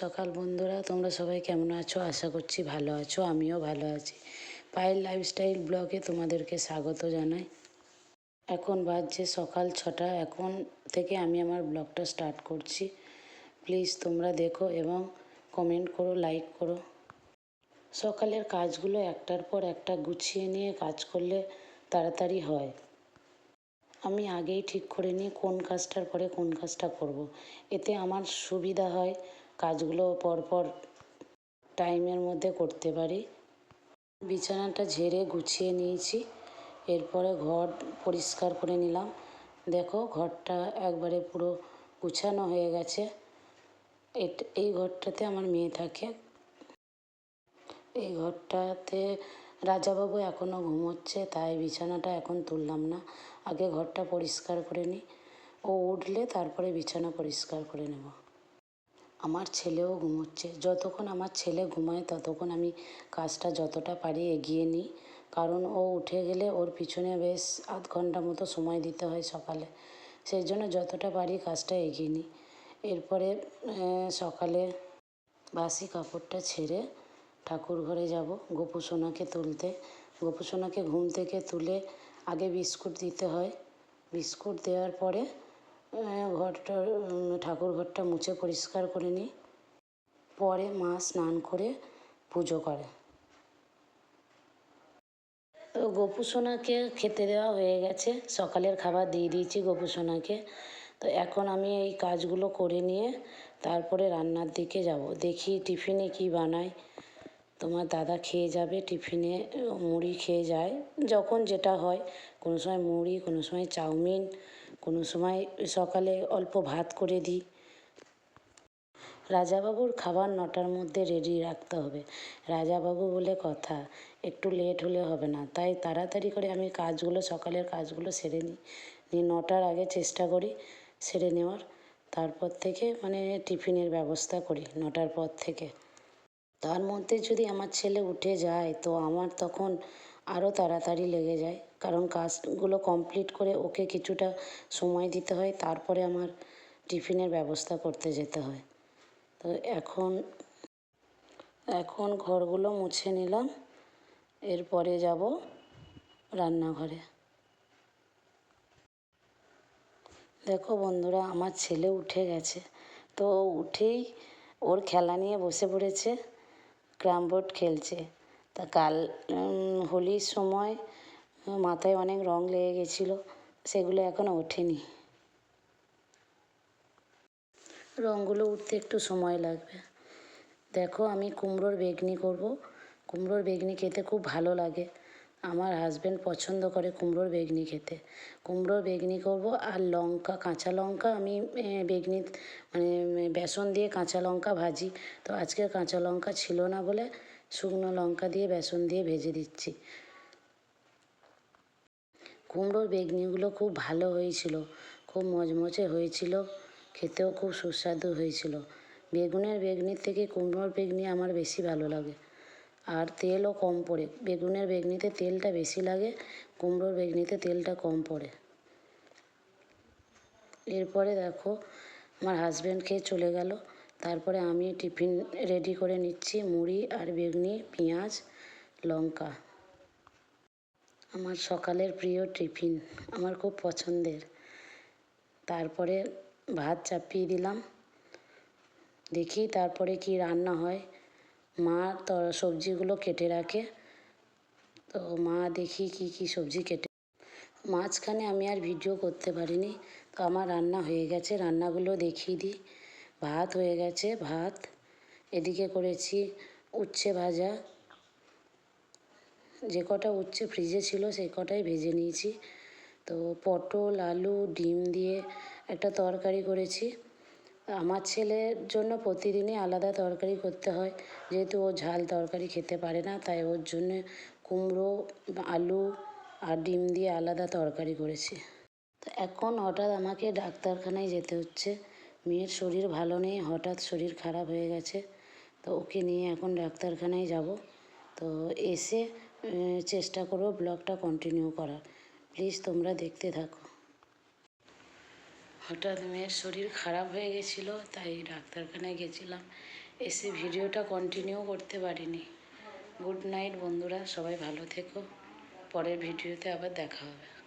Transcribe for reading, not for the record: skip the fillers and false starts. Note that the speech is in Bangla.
সকাল বন্ধুরা, তোমরা সবাই কেমন আছো? আশা করছি ভালো আছো, আমিও ভালো আছি। পায়েল লাইফস্টাইল ব্লগে তোমাদেরকে স্বাগত জানাই। এখন বাজছে সকাল 6টা। এখন থেকে আমি আমার ব্লগটা স্টার্ট করছি। প্লিজ তোমরা দেখো এবং কমেন্ট করো, লাইক করো। সকালের কাজগুলো একটার পর একটা গুছিয়ে নিয়ে কাজ করলে তাড়াতাড়ি হয়। আমি আগেই ঠিক করে নিই কোন কাজটার পরে কোন কাজটা করব। এতে আমার সুবিধা হয়, কাজগুলো পরপর টাইমের মধ্যে করতে পারি। বিছানাটা ঝেড়ে গুছিয়ে নিয়েছি, এরপরে ঘর পরিষ্কার করে নিলাম। দেখো ঘরটা একবারে পুরো গুছানো হয়ে গেছে। এই ঘরটাতে আমার মেয়ে থাকে। এই ঘরটাতে রাজাবাবু এখনও ঘুমোচ্ছে, তাই বিছানাটা এখন তুললাম না। আগে ঘরটা পরিষ্কার করে নিই, ও উঠলে তারপরে বিছানা পরিষ্কার করে নেব। আমার ছেলেও ঘুমোচ্ছে। যতক্ষণ আমার ছেলে ঘুমায় ততক্ষণ আমি কাজটা যতটা পারি এগিয়ে নিই, কারণ ও উঠে গেলে ওর পিছনে বেশ আধ ঘন্টা মতো সময় দিতে হয় সকালে। সেই জন্য যতটা পারি কাজটা এগিয়ে নিই। এরপরে সকালে বাসি কাপড়টা ছেড়ে ঠাকুর ঘরে যাব গোপু সোনাকে তুলতে। গোপু সোনাকে ঘুম থেকে তুলে আগে বিস্কুট দিতে হয়। বিস্কুট দেওয়ার পরে ঘরটা ঠাকুর ঘরটা মুছে পরিষ্কার করে নিই। পরে মা স্নান করে পুজো করে। তো গোপু সোনাকে খেতে দেওয়া হয়ে গেছে, সকালের খাবার দিয়ে দিয়েছি গোপু সোনাকে। তো এখন আমি এই কাজগুলো করে নিয়ে তারপরে রান্নার দিকে যাব। দেখি টিফিনে কি বানাই। তোমার দাদা খেয়ে যাবে টিফিনে, মুড়ি খেয়ে যায় যখন যেটা হয়। কোনো সময় মুড়ি, কোনো সময় চাউমিন, কোনো সময় সকালে অল্প ভাত করে দিই। রাজাবাবুর খাবার 9টার মধ্যে রেডি রাখতে হবে। রাজাবাবু বলে কথা, একটু লেট হলে হবে না। তাই তাড়াতাড়ি করে আমি কাজগুলো, সকালের কাজগুলো সেরে নিই। 9টার আগে চেষ্টা করি সেরে নেওয়ার। তারপর থেকে টিফিনের ব্যবস্থা করি 9টার পর থেকে। তার মধ্যে যদি আমার ছেলে উঠে যায় তো আমার তখন আরও তাড়াতাড়ি লেগে যায়, কারণ কাজগুলো কমপ্লিট করে ওকে কিছুটা সময় দিতে হয়, তারপরে আমার টিফিনের ব্যবস্থা করতে যেতে হয়। তো এখন ঘরগুলো মুছে নিলাম, এরপরে যাব রান্নাঘরে। দেখো বন্ধুরা, আমার ছেলে উঠে গেছে। তো উঠেই ওর খেলা নিয়ে বসে পড়েছে, ক্যারাম বোর্ড খেলছে। তা কাল হোলির সময় মাথায় অনেক রং লেগে গেছিলো, সেগুলো এখনও ওঠেনি। রঙগুলো উঠতে একটু সময় লাগবে। দেখো আমি কুমড়োর বেগনি করব। কুমড়োর বেগনি খেতে খুব ভালো লাগে। আমার হাজব্যান্ড পছন্দ করে কুমড়োর বেগনি খেতে। কুমড়োর বেগনি করব, আর লঙ্কা, কাঁচা লঙ্কা আমি বেগনি বেসন দিয়ে কাঁচা লঙ্কা ভাজি। তো আজকে কাঁচা লঙ্কা ছিল না বলে শুকনো লঙ্কা দিয়ে বেসন দিয়ে ভেজে দিচ্ছি। কুমড়োর বেগনিগুলো খুব ভালো হয়েছিল, খুব মচমচে হয়েছিল, খেতেও খুব সুস্বাদু হয়েছিল। বেগুনের বেগনির থেকে কুমড়োর বেগনি আমার বেশি ভালো লাগে, আর তেলও কম পড়ে। বেগুনের বেগনিতে তেলটা বেশি লাগে, কুমড়োর বেগনিতে তেলটা কম পড়ে। এরপরে দেখো আমার হাজব্যান্ড খেয়ে চলে গেল, তারপরে আমি টিফিন রেডি করে নিচ্ছি। মুড়ি আর বেগুনি, পেঁয়াজ, লঙ্কা। আমার সকালের প্রিয় টিফিন, আমার খুব পছন্দের। তারপরে ভাত চাপিয়ে দিলাম, দেখি তারপরে কি রান্না হয়। মা সবজিগুলো কেটে রাখে, তো মা দেখি কি কি সবজি কেটে। মাঝখানে আমি আর ভিডিও করতে পারিনি, তো আমার রান্না হয়ে গেছে, রান্নাগুলো দেখিয়ে দিই। ভাত হয়ে গেছে, ভাত এদিকে করেছি উচ্ছে ভাজা। যে কটা উচ্ছে ফ্রিজে ছিল সেই কটাই ভেজে নিয়েছি। তো পটল, আলু, ডিম দিয়ে একটা তরকারি করেছি। আমার ছেলের জন্য প্রতিদিনই আলাদা তরকারি করতে হয়, যেহেতু ও ঝাল তরকারি খেতে পারে না, তাই ওর জন্যে কুমড়ো, আলু আর ডিম দিয়ে আলাদা তরকারি করেছি। তো এখন হঠাৎ আমাকে ডাক্তারখানায় যেতে হচ্ছে। মেয়ের শরীর ভালো নেই, হঠাৎ শরীর খারাপ হয়ে গেছে, তো ওকে নিয়ে এখন ডাক্তারখানায় যাব। তো এসে চেষ্টা করব ব্লগটা কন্টিনিউ করার। প্লিজ তোমরা দেখতে থাকো। হঠাৎ মেয়ের শরীর খারাপ হয়ে গেছিলো, তাই ডাক্তারখানায় গেছিলাম। এসে ভিডিওটা কন্টিনিউ করতে পারিনি। গুড নাইট বন্ধুরা, সবাই ভালো থেকো। পরের ভিডিওতে আবার দেখা হবে।